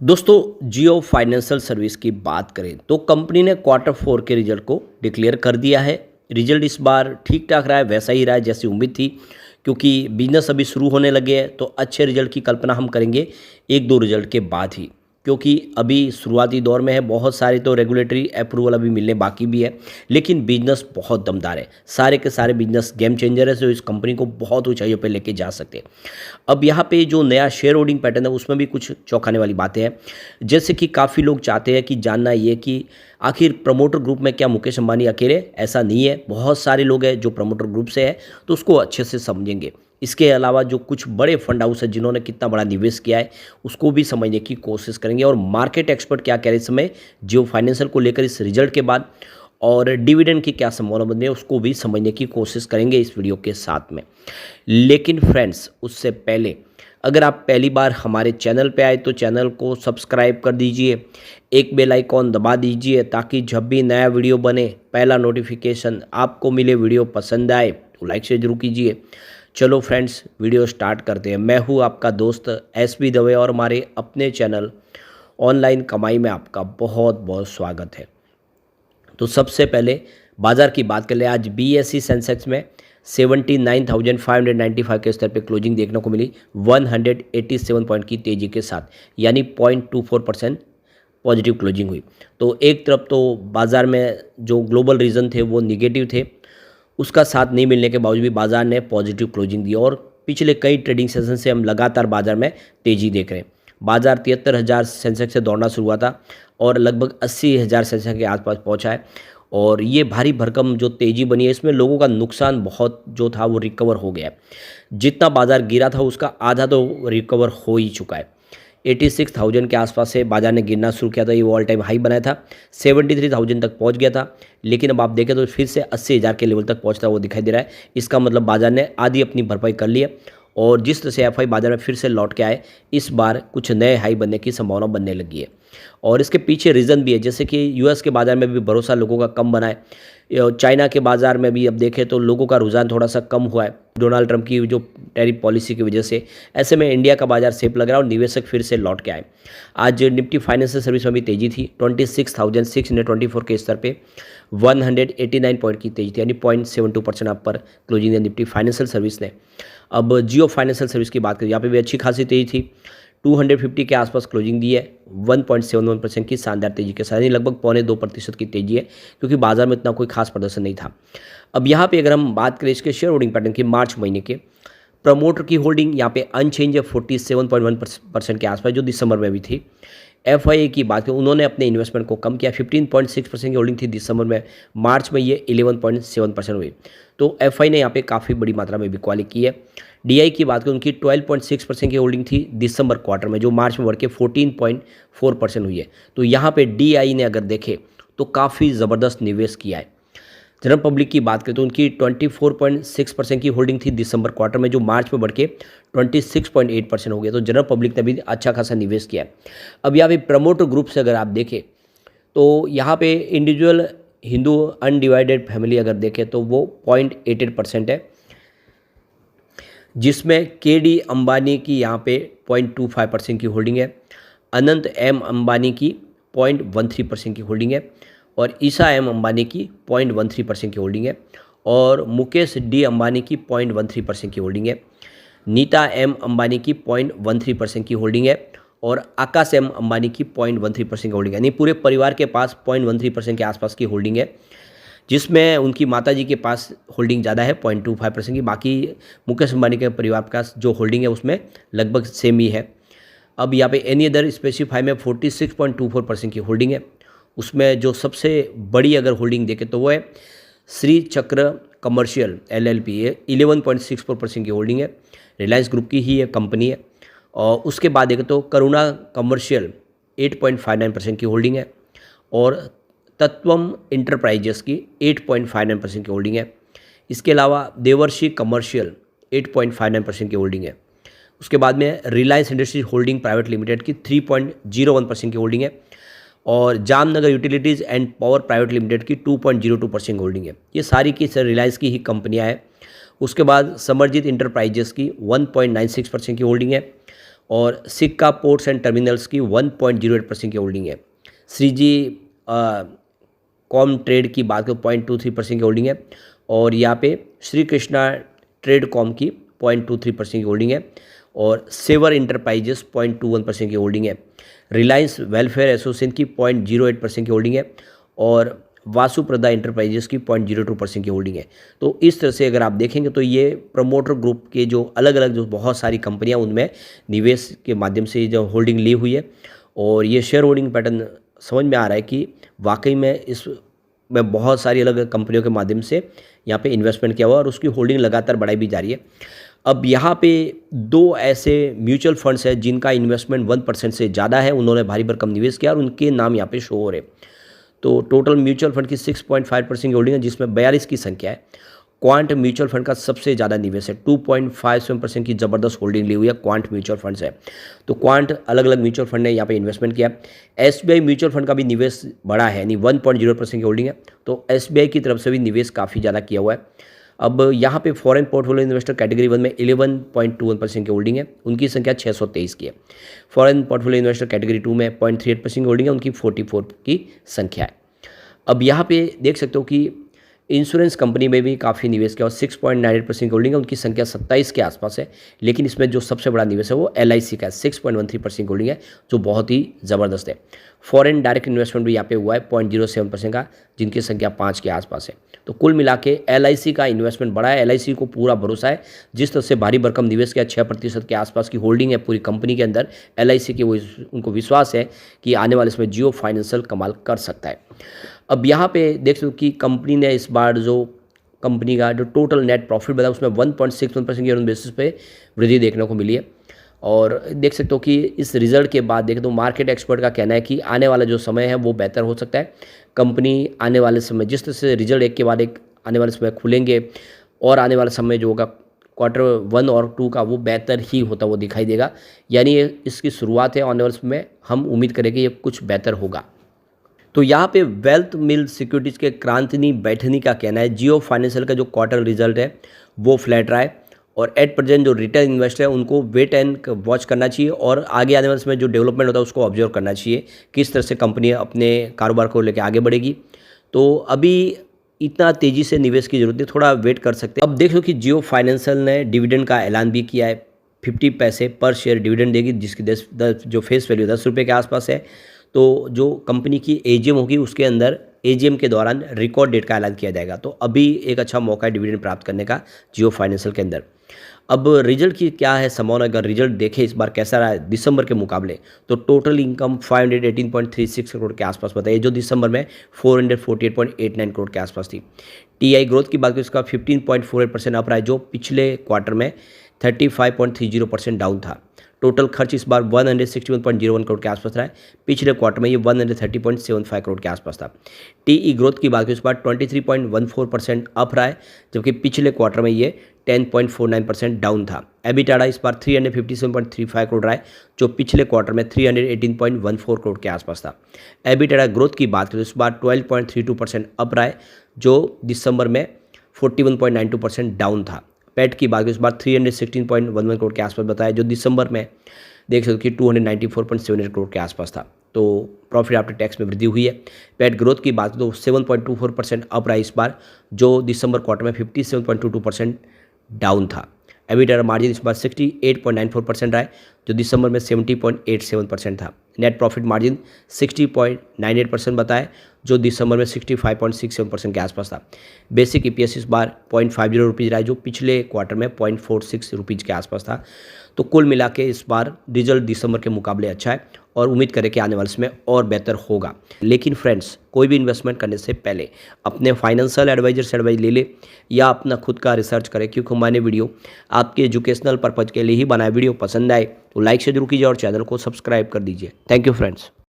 दोस्तों जियो financial service की बात करें तो कंपनी ने क्वार्टर फोर के रिजल्ट को डिक्लेयर कर दिया है। रिजल्ट इस बार ठीक ठाक रहा है, वैसा ही रहा है जैसी उम्मीद थी, क्योंकि बिजनेस अभी शुरू होने लगे हैं तो अच्छे रिजल्ट की कल्पना हम करेंगे एक दो रिजल्ट के बाद ही, क्योंकि अभी शुरुआती दौर में है। बहुत सारे तो रेगुलेटरी अप्रूवल अभी मिलने बाकी भी है, लेकिन बिजनेस बहुत दमदार है। सारे के सारे बिजनेस गेम चेंजर है जो इस कंपनी को बहुत ऊंचाइयों पे लेके जा सकते हैं। अब यहाँ पे जो नया शेयर होल्डिंग पैटर्न है उसमें भी कुछ चौंकाने वाली बातें हैं, जैसे कि काफ़ी लोग चाहते हैं कि जानना ये कि आखिर प्रमोटर ग्रुप में क्या मुकेश अंबानी अकेले, ऐसा नहीं है। बहुत सारे लोग हैं जो प्रमोटर ग्रुप से है, तो उसको अच्छे से समझेंगे। इसके अलावा जो कुछ बड़े फंड हाउस है जिन्होंने कितना बड़ा निवेश किया है उसको भी समझने की कोशिश करेंगे, और मार्केट एक्सपर्ट क्या कह रहे हैं इस समय जियो फाइनेंशियल को लेकर इस रिजल्ट के बाद, और डिविडेंड की क्या संभावना बन रही है उसको भी समझने की कोशिश करेंगे इस वीडियो के साथ में। लेकिन फ्रेंड्स, उससे पहले अगर आप पहली बार हमारे चैनल पे आए तो चैनल को सब्सक्राइब कर दीजिए, एक बेल आइकॉन दबा दीजिए ताकि जब भी नया वीडियो बने पहला नोटिफिकेशन आपको मिले। वीडियो पसंद आए तो लाइक से जरूर कीजिए। चलो फ्रेंड्स, वीडियो स्टार्ट करते हैं। मैं हूँ आपका दोस्त एसबी दवे और हमारे अपने चैनल ऑनलाइन कमाई में आपका बहुत बहुत स्वागत है। तो सबसे पहले बाजार की बात कर ले। आज बीएसई सेंसेक्स में 79,595 के स्तर पे क्लोजिंग देखने को मिली 187 पॉइंट की तेजी के साथ, यानी 0.24% पॉजिटिव क्लोजिंग हुई। तो एक तरफ तो बाज़ार में जो ग्लोबल रीजन थे वो निगेटिव थे, उसका साथ नहीं मिलने के बावजूद भी बाज़ार ने पॉजिटिव क्लोजिंग दी, और पिछले कई ट्रेडिंग सेशन से हम लगातार बाज़ार में तेज़ी देख रहे हैं। बाज़ार 73,000 सेंसेक्स से दौड़ना शुरू हुआ था और लगभग 80,000 सेंसेक्स के आसपास पहुंचा है, और ये भारी भरकम जो तेज़ी बनी है इसमें लोगों का नुकसान बहुत जो था वो रिकवर हो गया है। जितना बाज़ार गिरा था उसका आधा तो रिकवर हो ही चुका है। 86,000 के आसपास से बाजार ने गिरना शुरू किया था, ये वो ऑल टाइम हाई बनाया था, 73,000 तक पहुंच गया था। लेकिन अब आप देखें तो फिर से 80,000 के लेवल तक पहुंचता हुआ दिखाई दे रहा है। इसका मतलब बाजार ने आधी अपनी भरपाई कर ली है, और जिस तरह से एफआई बाजार में फिर से लौट के आए, इस बार कुछ नए हाई बनने की संभावना बनने लगी है। और इसके पीछे रीज़न भी है, जैसे कि यूएस के बाज़ार में भी भरोसा लोगों का कम बना है। चाइना के बाज़ार में भी अब देखें तो लोगों का रुझान थोड़ा सा कम हुआ है डोनाल्ड ट्रंप की जो टैरिफ पॉलिसी की वजह से। ऐसे में इंडिया का बाज़ार सेफ लग रहा है और निवेशक फिर से लौट के आए। आज निफ्टी फाइनेंशियल सर्विस में भी तेज़ी थी, 26,624 के स्तर पे 189 पॉइंट की तेज़ी थी, यानी 0.72% अपर क्लोजिंग निफ्टी फाइनेंशियल सर्विस ने। अब जियो फाइनेंशियल सर्विस की बात करें, यहाँ पे भी अच्छी खासी तेज़ी थी, 250 के आसपास क्लोजिंग दी है, 1.71% की शानदार तेजी के साथ, यानी लगभग 0.25% की तेजी है, क्योंकि बाजार में इतना कोई खास प्रदर्शन नहीं था। अब यहाँ पे अगर हम बात करें इसके शेयर होल्डिंग पैटर्न की मार्च महीने के, प्रमोटर की होल्डिंग यहाँ पे अनचेंज है 47.1% के आसपास, जो दिसंबर में भी थी। एफआईए की बात करें, उन्होंने अपने इन्वेस्टमेंट को कम किया, 15.6% की होल्डिंग थी दिसंबर में, मार्च में ये 11.7% हुई। तो एफआई ने यहाँ पे काफ़ी बड़ी मात्रा में बिकवाली की है। डीआई की बात करें, उनकी 12.6% की होल्डिंग थी दिसंबर क्वार्टर में, जो मार्च में बढ़ के 14.4% हुई है। तो यहाँ पे डीआई ने अगर देखे तो काफ़ी ज़बरदस्त निवेश किया है। जनरल पब्लिक की बात करें तो उनकी 24.6% की होल्डिंग थी दिसंबर क्वार्टर में, जो मार्च में बढ़ के 26.8% हो गया। तो जनरल पब्लिक ने भी अच्छा खासा निवेश किया है। अब यहाँ पे प्रमोटर ग्रुप से अगर आप देखें तो यहाँ पे इंडिविजुअल हिंदू अनडिवाइडेड फैमिली अगर देखें तो वो 0.88% है, जिसमें के डी अंबानी की यहाँ पे 0.25% की होल्डिंग है, अनंत एम अंबानी की 0.13% की होल्डिंग है, और ईशा एम अंबानी की 0.13% की होल्डिंग है, और मुकेश डी अंबानी की 0.13% की होल्डिंग है, नीता एम अंबानी की 0.13% की होल्डिंग है, और आकाश एम अंबानी की 0.13% की होल्डिंग है। यानी पूरे परिवार के पास 0.13% के आसपास की होल्डिंग है, जिसमें उनकी माताजी के पास होल्डिंग ज़्यादा है 0.25% की। बाकी मुकेश अंबानी के परिवार के पास जो होल्डिंग है उसमें लगभग सेम ही है। अब यहाँ पे एनी अदर स्पेसिफाई में 46.24% की होल्डिंग है। उसमें जो सबसे बड़ी अगर होल्डिंग देखें तो वो है श्री चक्र कमर्शियल एलएलपी, 11.64% की होल्डिंग है, रिलायंस ग्रुप की ही ये कंपनी है। और उसके बाद देखें तो करुणा कमर्शियल 8.59% की होल्डिंग है, और तत्वम इंटरप्राइजेस की 8.59% की होल्डिंग है। इसके अलावा देवर्षि कमर्शियल 8.59% की होल्डिंग है। उसके बाद में Reliance industries holding private limited की 3.01% की होल्डिंग है, और Jamnagar utilities and power private limited की 2.02% होल्डिंग है। ये सारी की रिलायंस की ही कंपनियां हैं। उसके बाद समरजीत इंटरप्राइजेस की 1.96% की होल्डिंग है, और सिक्का पोर्ट्स एंड टर्मिनल्स की 1.08% की होल्डिंग है। श्रीजी कॉम ट्रेड की बात करें 0.23% की होल्डिंग है, और यहाँ पे श्री कृष्णा ट्रेड कॉम की 0.23% की होल्डिंग है, और सेवर इंटरप्राइजेस 0.21% की होल्डिंग है। रिलायंस वेलफेयर एसोसिएशन की 0.08% की होल्डिंग है, और वासुप्रदा इंटरप्राइजेस की 0.02% की होल्डिंग है। तो इस तरह से अगर आप देखेंगे तो ये प्रमोटर ग्रुप के जो अलग अलग जो बहुत सारी कंपनियां उनमें निवेश के माध्यम से जो होल्डिंग ली हुई है, और ये शेयर होल्डिंग पैटर्न समझ में आ रहा है कि वाकई में इसमें बहुत सारी अलग अलग कंपनियों के माध्यम से यहाँ पे इन्वेस्टमेंट किया हुआ और उसकी होल्डिंग लगातार बढ़ाई भी जा रही है। अब यहाँ पे दो ऐसे म्यूचुअल फंड्स हैं जिनका इन्वेस्टमेंट 1% से ज़्यादा है, उन्होंने भारी भरकम निवेश किया और उनके नाम यहाँ पे शो हो रहे। तो टोटल म्यूचुअल फंड की 6.5% की होल्डिंग है, जिसमें 42 की संख्या है। क्वांट म्यूचुअल फंड का सबसे ज़्यादा निवेश है, 2.57% की ज़बरदस्त होल्डिंग ली हुई है क्वांट म्यूचुअल फंड से। तो क्वांट अलग अलग म्यूचुअल फंड ने यहाँ पे इन्वेस्टमेंट किया। एसबीआई म्यूचुअल फंड का भी निवेश बढ़ा है, यानी 1.0% की होल्डिंग है। तो एसबीआई की तरफ से भी निवेश काफ़ी ज़्यादा किया हुआ है। अब यहाँ पे फॉरेन पोर्टफोलियो इन्वेस्टर कैटेगरी 1 में 11.21% की होल्डिंग है, उनकी संख्या 623 की है। फॉरेन पोर्टफोलियो इन्वेस्टर कैटेगरी 2 में 0.38% की होल्डिंग है, उनकी 44 की संख्या है। अब यहाँ पे देख सकते हो कि इंश्योरेंस कंपनी में भी काफ़ी निवेश किया और 6.98% की होल्डिंग है, उनकी संख्या 27 के आसपास है। लेकिन इसमें जो सबसे बड़ा निवेश है वो LIC का है, 6.13% की होल्डिंग है, जो बहुत ही ज़बरदस्त है। फॉरेन डायरेक्ट इन्वेस्टमेंट भी यहाँ पे हुआ है 0.07% का, जिनकी संख्या 5 के आसपास है। तो कुल मिला के LIC का इन्वेस्टमेंट बढ़ा है। LIC को पूरा भरोसा है, जिस तरह से भारी भरकम निवेश किया, 6% के आसपास की होल्डिंग है पूरी कंपनी के अंदर। LIC के वो उनको विश्वास है कि आने वाले समय जियो फाइनेंशियल कमाल कर सकता है। अब यहाँ पे देख सकते हो कि कंपनी ने इस बार जो कंपनी का जो टोटल नेट प्रॉफिट बताया उसमें 1.61% की बेसिस पे वृद्धि देखने को मिली है। और देख सकते हो कि इस रिजल्ट के बाद देखें तो मार्केट एक्सपर्ट का कहना है कि आने वाला जो समय है वो बेहतर हो सकता है। कंपनी आने वाले समय जिस तरह से रिजल्ट एक के बाद एक आने वाले समय खुलेंगे, और आने वाला समय जो होगा Q1 और 2 का वो बेहतर ही होता वो दिखाई देगा। यानी ये इसकी शुरुआत है, आने वाले समय हम उम्मीद करेंगे ये कुछ बेहतर होगा। तो यहाँ पे वेल्थ मिल सिक्योरिटीज़ के क्रांतिनी बैठनी का कहना है जियो फाइनेंशियल का जो क्वार्टर रिजल्ट है वो फ्लैट रहा है, और एट प्रेजेंट जो रिटेल इन्वेस्टर है उनको वेट एंड वॉच करना चाहिए, और आगे आने वाले समय जो डेवलपमेंट होता है उसको ऑब्जर्व करना चाहिए किस तरह से कंपनी अपने कारोबार को लेकर आगे बढ़ेगी। तो अभी इतना तेज़ी से निवेश की जरूरत है, थोड़ा वेट कर सकते हैं। अब देख लो कि जियो फाइनेंशियल ने डिविडेंड का ऐलान भी किया है, 50 पैसे पर शेयर डिविडेंड देगी, जिसकी जो फेस वैल्यू 10 रुपये के आसपास है। तो जो कंपनी की AGM होगी उसके अंदर AGM के दौरान रिकॉर्ड डेट का ऐलान किया जाएगा। तो अभी एक अच्छा मौका है डिविडेंड प्राप्त करने का जियो फाइनेंशियल के अंदर। अब रिजल्ट की क्या है संभावना, अगर रिजल्ट देखें इस बार कैसा रहा है दिसंबर के मुकाबले, तो टोटल इनकम 518.36 करोड़ के आसपास बताइए, जो दिसंबर में 448.89 करोड़ के आसपास थी। TI ग्रोथ की बात करें इसका 15.48% अप रहा है, जो पिछले क्वार्टर में 35.30% डाउन था। टोटल खर्च इस बार 161.01 करोड़ के आसपास रहा है, पिछले क्वार्टर में ये 130.75 करोड़ के आसपास था। TE ग्रोथ की बात करें इस बार 23.14% अप रहा है, जबकि पिछले क्वार्टर में ये 10.49% डाउन था। एबिटाडा इस बार 357.35 करोड़ रहा है, जो पिछले क्वार्टर में 318.14 करोड़ के आसपास था। एबिटाडा ग्रोथ की बात करें इस बार 12.32% अप रहा है, जो दिसंबर में 41.92% डाउन था। पैट की बात करें इस बार 316.11 करोड़ के आसपास बताया, जो दिसंबर में देख सकते हो कि 294.78 करोड़ के आसपास था। तो प्रॉफिट आफ्टर टैक्स में वृद्धि हुई है। पैट ग्रोथ की बात तो 7.24% अप रहा है इस बार, जो दिसंबर क्वार्टर में 57.22% डाउन था। एबिटाडा मार्जिन इस बार 68.94% रहा है, जो दिसंबर में 70.87% था। नेट प्रॉफिट मार्जिन 60.98% बताया, जो दिसंबर में 65.67% के आसपास था। बेसिक EPS इस बार 0.50 रुपीज़ रहा है, जो पिछले क्वार्टर में 0.46 रुपीज़ के आसपास था। तो कुल मिला के इस बार रिजल्ट दिसंबर के मुकाबले अच्छा है, और उम्मीद करें कि आने वाले समय और बेहतर होगा। लेकिन फ्रेंड्स, कोई भी इन्वेस्टमेंट करने से पहले अपने फाइनेंशियल एडवाइजर से एडवाइस ले ले, या अपना खुद का रिसर्च करें, क्योंकि मैंने वीडियो आपके एजुकेशनल पर्पज़ के लिए ही बनाया। वीडियो पसंद आए तो लाइक से जरूर कीजिए और चैनल को सब्सक्राइब कर दीजिए। Thank you friends.